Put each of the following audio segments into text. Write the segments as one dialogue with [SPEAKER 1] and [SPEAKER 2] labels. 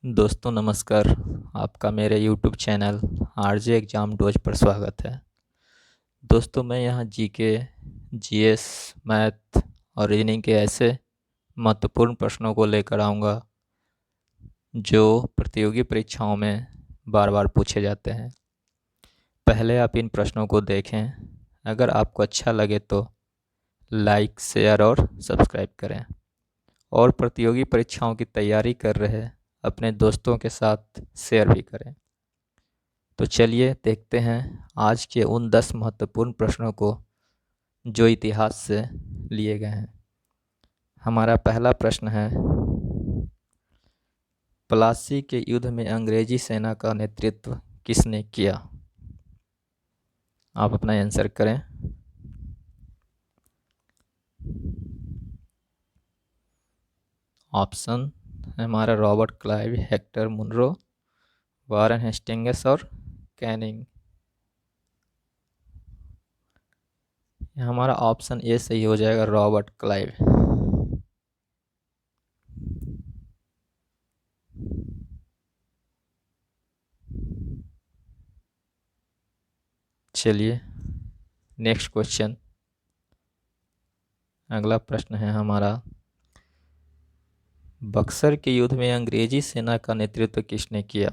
[SPEAKER 1] दोस्तों नमस्कार। आपका मेरे YouTube channel RJ exam dose पर स्वागत है। दोस्तों मैं यहाँ जीके, जीएस, मैथ और रीजनिंग के ऐसे महत्वपूर्ण प्रश्नों को लेकर आऊँगा जो प्रतियोगी परीक्षाओं में बार बार पूछे जाते हैं। पहले आप इन प्रश्नों को देखें। अगर आपको अच्छा लगे तो लाइक, शेयर और सब्सक्राइब करें। और प्रतियोगी परीक्षाओं की तैयारी कर रहे अपने दोस्तों के साथ शेयर भी करें। तो चलिए देखते हैं आज के उन 10 महत्वपूर्ण प्रश्नों को जो इतिहास से लिए गए हैं। हमारा पहला प्रश्न है, प्लासी के युद्ध में अंग्रेजी सेना का नेतृत्व किसने किया? आप अपना आंसर करें। ऑप्शन है हमारा Robert Clive, Hector Munro, Warren Hastings और कैनिंग। हमारा ऑप्शन ए सही हो जाएगा, रॉबर्ट क्लाइव। चलिए नेक्स्ट क्वेश्चन। अगला प्रश्न है हमारा, बक्सर के युद्ध में अंग्रेजी सेना का नेतृत्व किसने किया?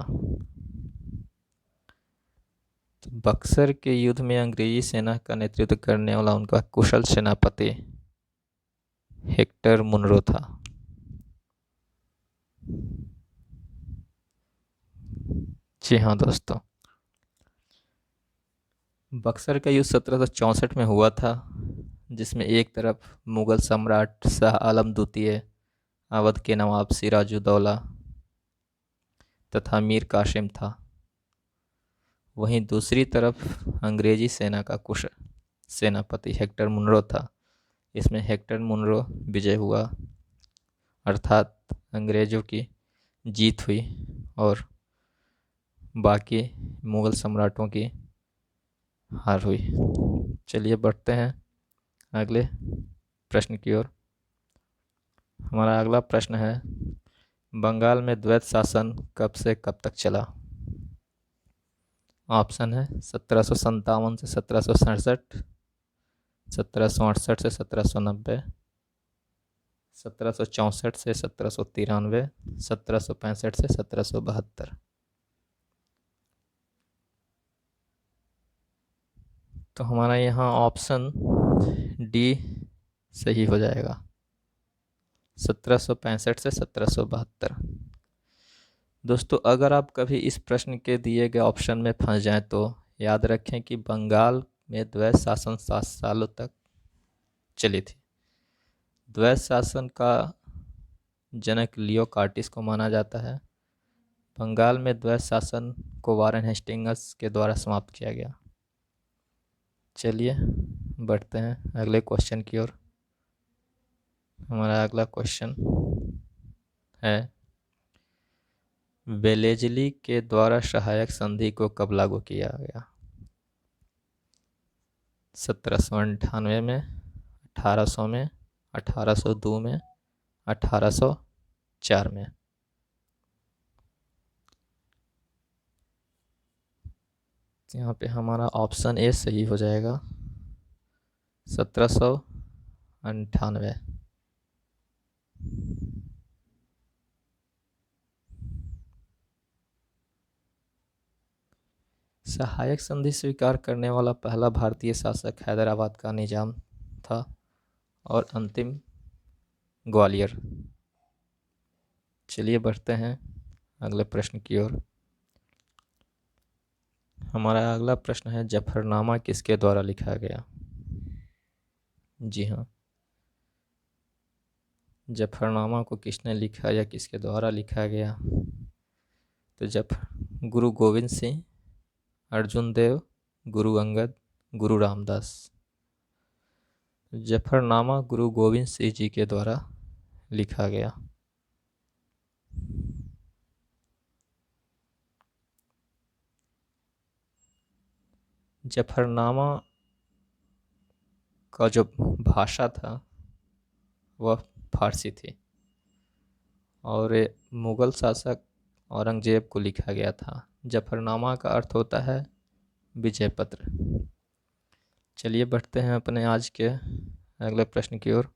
[SPEAKER 1] तो बक्सर के युद्ध में अंग्रेजी सेना का नेतृत्व करने वाला उनका कुशल सेनापति हेक्टर मुनरो था। जी हाँ दोस्तों, बक्सर का युद्ध 1764 में हुआ था, जिसमें एक तरफ मुगल सम्राट शाह आलम द्वितीय, अवध के नवाब सिराजुद्दौला तथा मीर कासिम था। वहीं दूसरी तरफ अंग्रेजी सेना का कुशल सेनापति हेक्टर मुनरो था। इसमें हेक्टर मुनरो विजय हुआ, अर्थात अंग्रेज़ों की जीत हुई और बाकी मुगल सम्राटों की हार हुई। चलिए बढ़ते हैं अगले प्रश्न की ओर। हमारा अगला प्रश्न है, बंगाल में द्वैत शासन कब से कब तक चला? ऑप्शन है 1757 से 1767, 1768 से 1790, 1764 से 1793, 1765 से 1772। तो हमारा यहाँ ऑप्शन डी सही हो जाएगा, 1765 से 1772। दोस्तों अगर आप कभी इस प्रश्न के दिए गए ऑप्शन में फंस जाएं तो याद रखें कि बंगाल में द्वैत शासन 7 सालों तक चली थी। द्वैत शासन का जनक लियो कार्टिस को माना जाता है। बंगाल में द्वैत शासन को वारन हेस्टिंग्स के द्वारा समाप्त किया गया। चलिए बढ़ते हैं अगले क्वेश्चन की ओर। हमारा अगला क्वेश्चन है, वेलेजली के द्वारा सहायक संधि को कब लागू किया गया? 1798 में, 1800 में, 1802 में, 1804 में। यहाँ पे हमारा ऑप्शन ए सही हो जाएगा, 1798। सहायक संधि स्वीकार करने वाला पहला भारतीय शासक हैदराबाद का निजाम था और अंतिम ग्वालियर। चलिए बढ़ते हैं अगले प्रश्न की ओर। हमारा अगला प्रश्न है, जफरनामा किसके द्वारा लिखा गया? जी हाँ, जफरनामा को किसने लिखा या किसके द्वारा लिखा गया? तो गुरु गोविंद सिंह, अर्जुन देव, गुरु अंगद, गुरु रामदास। जफरनामा गुरु गोविंद सिंह जी के द्वारा लिखा गया। जफरनामा का जो भाषा था वह फारसी थी और मुगल शासक औरंगजेब को लिखा गया था? जफरनामा का अर्थ होता है विजय पत्र। चलिए बढ़ते हैं अपने आज के अगले प्रश्न की ओर।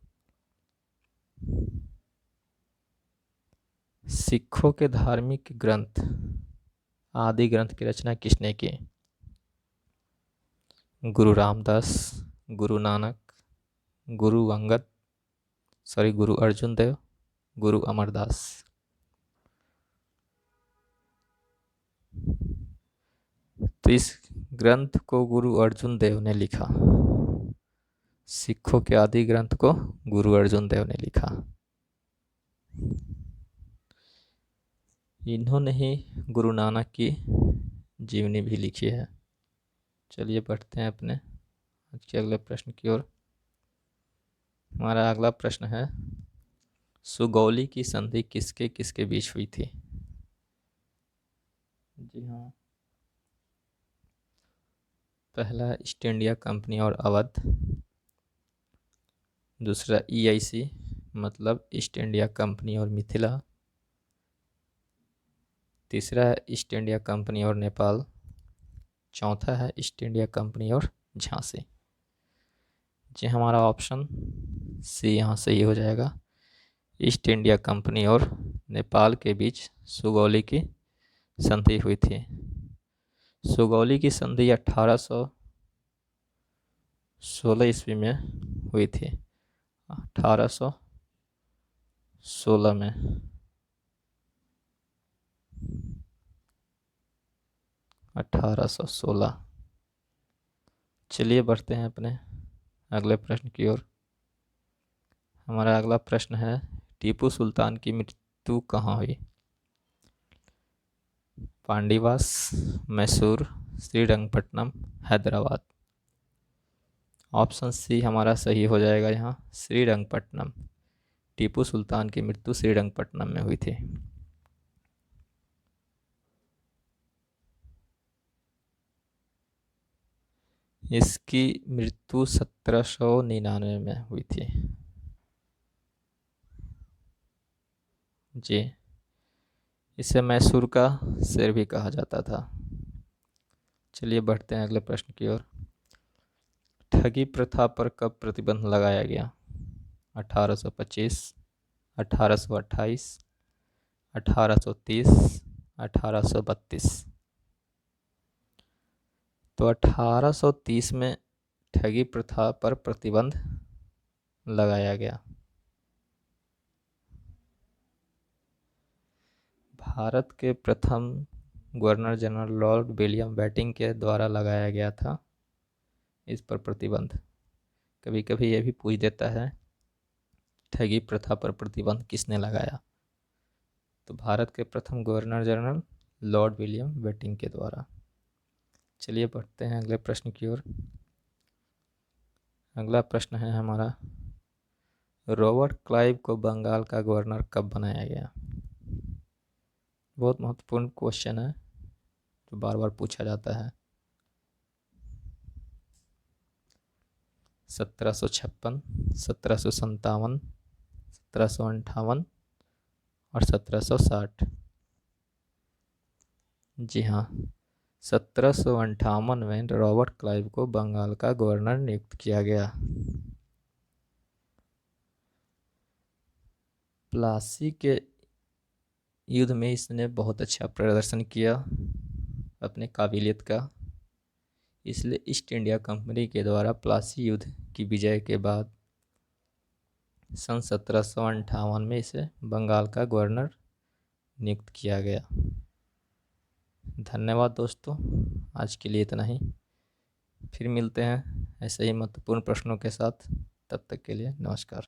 [SPEAKER 1] सिखों के धार्मिक ग्रंथ आदि ग्रंथ की रचना किसने की? गुरु रामदास, गुरु नानक, गुरु अंगद, गुरु अर्जुन देव, गुरु अमरदास। तो इस ग्रंथ को गुरु अर्जुन देव ने लिखा। सिखों के आदि ग्रंथ को गुरु अर्जुन देव ने लिखा। इन्होंने ही गुरु नानक की जीवनी भी लिखी है। चलिए बढ़ते हैं अपने आज के अगले प्रश्न की ओर। हमारा अगला प्रश्न है, सुगौली की संधि किसके किसके बीच हुई थी? जी हाँ, पहला ईस्ट इंडिया कंपनी और अवध, दूसरा EIC मतलब ईस्ट इंडिया कंपनी और मिथिला, तीसरा है ईस्ट इंडिया कंपनी और नेपाल, चौथा है ईस्ट इंडिया कंपनी और झांसी। जी हमारा ऑप्शन सी यहाँ सही हो जाएगा। ईस्ट इंडिया कंपनी और नेपाल के बीच सुगौली की संधि हुई थी। सुगौली की संधि 1816 ईस्वी में हुई थी। 1816 में। चलिए बढ़ते हैं अपने अगले प्रश्न की ओर। हमारा अगला प्रश्न है, टीपू सुल्तान की मृत्यु कहाँ हुई? पांडीवास, मैसूर, श्रीरंगपट्टनम, हैदराबाद। ऑप्शन सी हमारा सही हो जाएगा यहाँ, श्रीरंगपट्टनम। टीपू सुल्तान की मृत्यु श्रीरंगपट्टनम में हुई थी। इसकी मृत्यु 1799 में हुई थी। जी, इसे मैसूर का शेर भी कहा जाता था। चलिए बढ़ते हैं अगले प्रश्न की ओर। ठगी प्रथा पर कब प्रतिबंध लगाया गया? 1825, 1828, 1830, 1832। तो 1830 में ठगी प्रथा पर प्रतिबंध लगाया गया। भारत के प्रथम governor general Lord William Bentinck के द्वारा लगाया गया था इस पर प्रतिबंध। कभी कभी ये भी पूछ देता है ठगी प्रथा पर प्रतिबंध किसने लगाया? तो भारत के प्रथम governor general Lord William Bentinck के द्वारा। चलिए बढ़ते हैं अगले प्रश्न की ओर। अगला प्रश्न है हमारा, रॉबर्ट क्लाइव को बंगाल का गवर्नर कब बनाया गया? बहुत महत्वपूर्ण क्वेश्चन है जो बार बार पूछा जाता है। 1756, 1757, 1758 और 1760। जी हाँ, 1758 में रॉबर्ट क्लाइव को बंगाल का गवर्नर नियुक्त किया गया। प्लासी के युद्ध में इसने बहुत अच्छा प्रदर्शन किया अपने काबिलियत का, इसलिए ईस्ट इंडिया कंपनी के द्वारा प्लासी युद्ध की विजय के बाद सन 1758 में इसे बंगाल का गवर्नर नियुक्त किया गया। धन्यवाद दोस्तों, आज के लिए इतना ही। फिर मिलते हैं ऐसे ही महत्वपूर्ण प्रश्नों के साथ। तब तक के लिए नमस्कार।